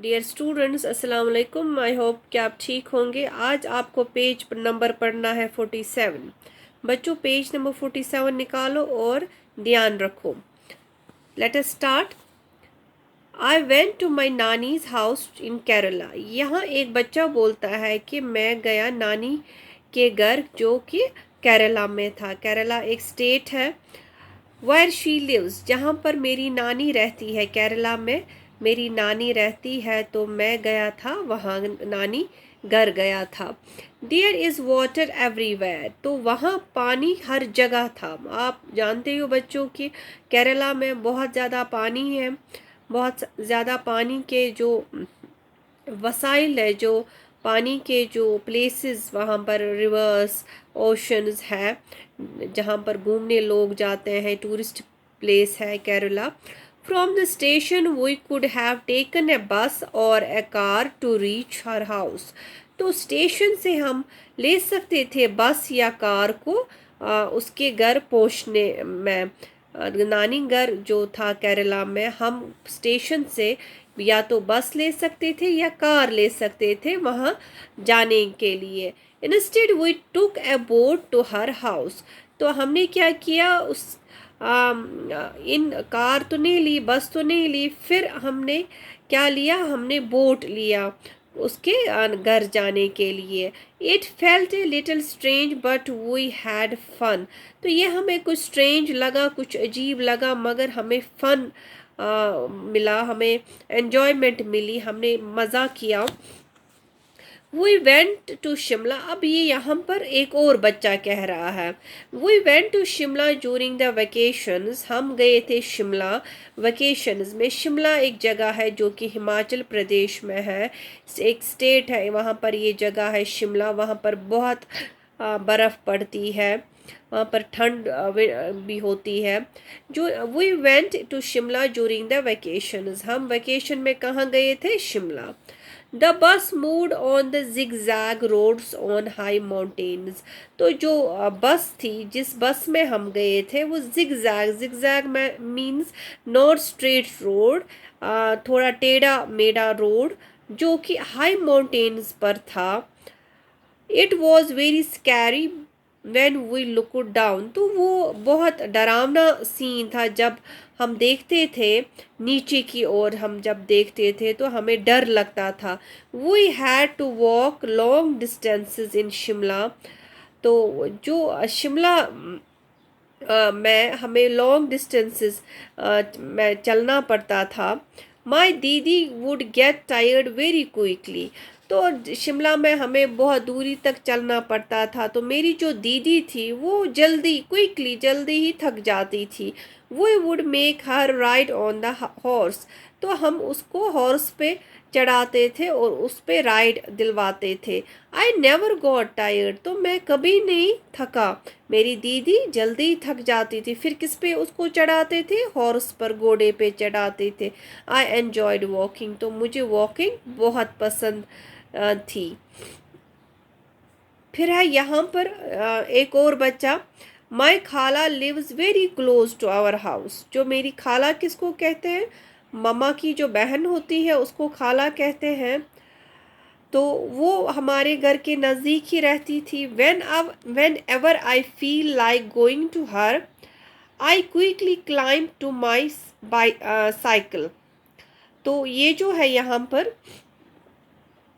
Dear students, अस्सलाम वालेकुम। I hope कि आप ठीक होंगे। आज आपको पेज नंबर पढ़ना है 47। बच्चों, पेज नंबर 47 निकालो और ध्यान रखो। Let us start. I went to my nani's house in Kerala. यहाँ एक बच्चा बोलता है कि मैं गया नानी के घर जो कि केरला में था। केरला एक स्टेट है। वेयर शी लिव्स, जहाँ पर मेरी नानी रहती है। केरला में मेरी नानी रहती है, तो मैं गया था वहाँ, नानी घर गया था। देयर इज़ वाटर एवरीवेयर, तो वहाँ पानी हर जगह था। आप जानते हो बच्चों कि केरला में बहुत ज़्यादा पानी है। बहुत ज़्यादा पानी के जो वसाइल है, जो पानी के जो प्लेसेस वहाँ पर रिवर्स ओशंस है, जहाँ पर घूमने लोग जाते हैं, टूरिस्ट प्लेस है Kerala. From the station we could have taken a bus or a car to reach her house. तो स्टेशन से हम ले सकते थे बस या कार को उसके घर पहुँचने में। नानी घर जो था केरला में, हम स्टेशन से या तो बस ले सकते थे या कार ले सकते थे वहाँ जाने के लिए। Instead we took a boat to her house, तो हमने क्या किया, उस इन कार तो नहीं ली, बस तो नहीं ली, फिर हमने क्या लिया, हमने बोट लिया उसके घर जाने के लिए। It felt a little strange but we had fun. तो ये हमें कुछ स्ट्रेंज लगा, कुछ अजीब लगा, मगर हमें फन मिला, हमें एन्जॉयमेंट मिली, हमने मज़ा किया। We went to Shimla. अब ये यहाँ पर एक और बच्चा कह रहा है, we went to Shimla during the vacations. हम गए थे शिमला वेकेशंस में। शिमला एक जगह है जो कि हिमाचल प्रदेश में है, एक स्टेट है, वहाँ पर ये जगह है शिमला। वहाँ पर बहुत बर्फ़ पड़ती है, वहाँ पर ठंड भी होती है। जो we went to Shimla during the vacations, हम वेकेशन में कहाँ गए थे, Shimla. The bus moved on the zigzag roads on high mountains. तो जो बस थी, जिस बस में हम गए थे, वो zigzag में मीन्स नॉट स्ट्रेट रोड, थोड़ा टेढ़ा मेढ़ा रोड, जो कि हाई माउंटेन्स पर था। It was very scary when we look down, तो वो बहुत डरावना सीन था जब हम देखते थे नीचे की ओर। हम जब देखते थे तो हमें डर लगता था। We had to walk long distances in Shimla, तो जो शिमला में हमें लॉन्ग डिस्टेंसेस में चलना पड़ता था। माई दीदी would get tired very quickly, तो शिमला में हमें बहुत दूरी तक चलना पड़ता था, तो मेरी जो दीदी थी वो जल्दी ही थक जाती थी। We would make her ride on the horse, तो हम उसको हॉर्स पे चढ़ाते थे और उस पे राइड दिलवाते थे। आई नेवर गॉट टायर्ड, तो मैं कभी नहीं थका। मेरी दीदी जल्दी थक जाती थी, फिर किस पे उसको चढ़ाते थे, हॉर्स पर, घोड़े पे चढ़ाते थे। आई एन्जॉयड वॉकिंग, तो मुझे वॉकिंग बहुत पसंद थी। फिर है यहाँ पर एक और बच्चा, my khala lives very close to our house. जो मेरी खाला किसको कहते हैं, मम्मा की जो बहन होती है उसको खाला कहते हैं। तो वो हमारे घर के नज़दीक ही रहती थी। Whenever I feel like going to her, I quickly climb to my cycle. तो ये जो है यहाँ पर,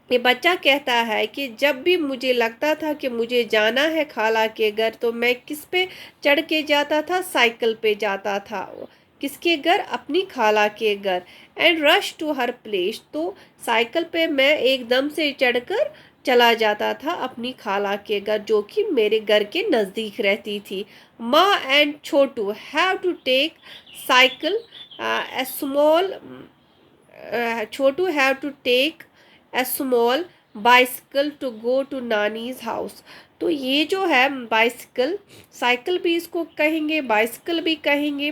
ये बच्चा कहता है कि जब भी मुझे लगता था कि मुझे जाना है खाला के घर, तो मैं किस पे चढ़ के जाता था, साइकिल पे जाता था। किसके घर, अपनी खाला के घर। And rush to her place, तो साइकिल पे मैं एकदम से चढ़कर चला जाता था अपनी खाला के घर, जो कि मेरे घर के नज़दीक रहती थी। Maa and Chhotu have to take cycle a small, Chhotu have to take a small bicycle to go to nani's house. तो ये जो है बाइसिकल, साइकिल भी इसको कहेंगे, बाइसिकल भी कहेंगे।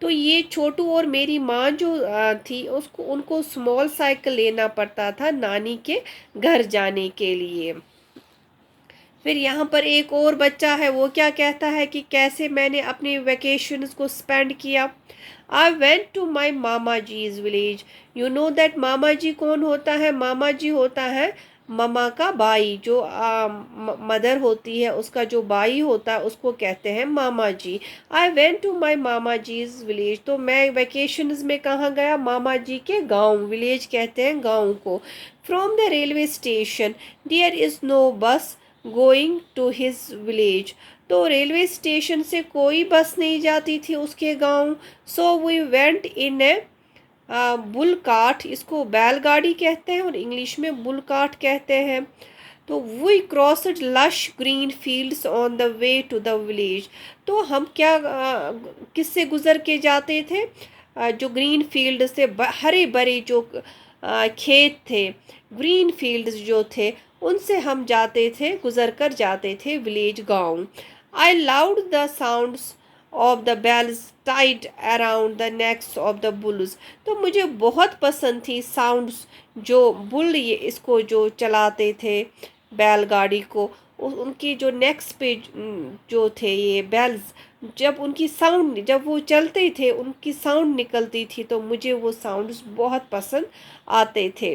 तो ये छोटू और मेरी माँ जो थी, उसको उनको स्मॉल साइकिल लेना पड़ता था नानी के घर जाने के लिए। फिर यहाँ पर एक और बच्चा है, वो क्या कहता है कि कैसे मैंने अपनी वेकेशंस को स्पेंड किया। आई वेंट टू माई मामा जीज विलेज। यू नो दैट मामा जी कौन होता है? मामा जी होता है ममा का भाई, जो मदर होती है उसका जो भाई होता है उसको कहते हैं मामा जी। आई वेंट टू माई मामा जीज विलेज। तो मैं वेकेशंस में कहाँ गया? मामा जी के गांव। विलेज कहते हैं गांव को। From the railway station there is no bus going to his village. तो रेलवे स्टेशन से कोई बस नहीं जाती थी उसके गांव। So we went in a bull cart. इसको बैलगाड़ी कहते हैं और इंग्लिश में बुल कार्ट कहते हैं। तो we crossed lush green fields on the way to the village. तो हम क्या किससे गुजर के जाते थे? जो ग्रीन फील्ड से हरे भरे जो खेत थे, ग्रीन फील्ड्स जो थे, उनसे हम जाते थे, गुजर कर जाते थे विलेज गांव। I loved the sounds of the bells tied around the necks of the bulls. तो मुझे बहुत पसंद थी साउंड्स, जो बुल ये इसको जो चलाते थे बैलगाड़ी को, उनकी जो नेक्स पे जो थे ये बेल्स, जब उनकी साउंड, जब वो चलते थे उनकी साउंड निकलती थी, तो मुझे वो साउंड्स बहुत पसंद आते थे।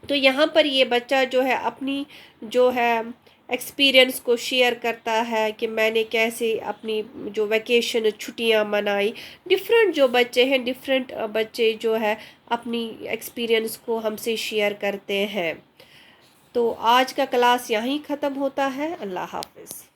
तो यहाँ पर ये बच्चा जो है अपनी जो है एक्सपीरियंस को शेयर करता है कि मैंने कैसे अपनी जो वैकेशन छुट्टियाँ मनाई। डिफरेंट जो बच्चे हैं, डिफरेंट बच्चे जो है अपनी एक्सपीरियंस को हमसे शेयर करते हैं। तो आज का क्लास यहीं ख़त्म होता है। अल्लाह हाफ़िज़।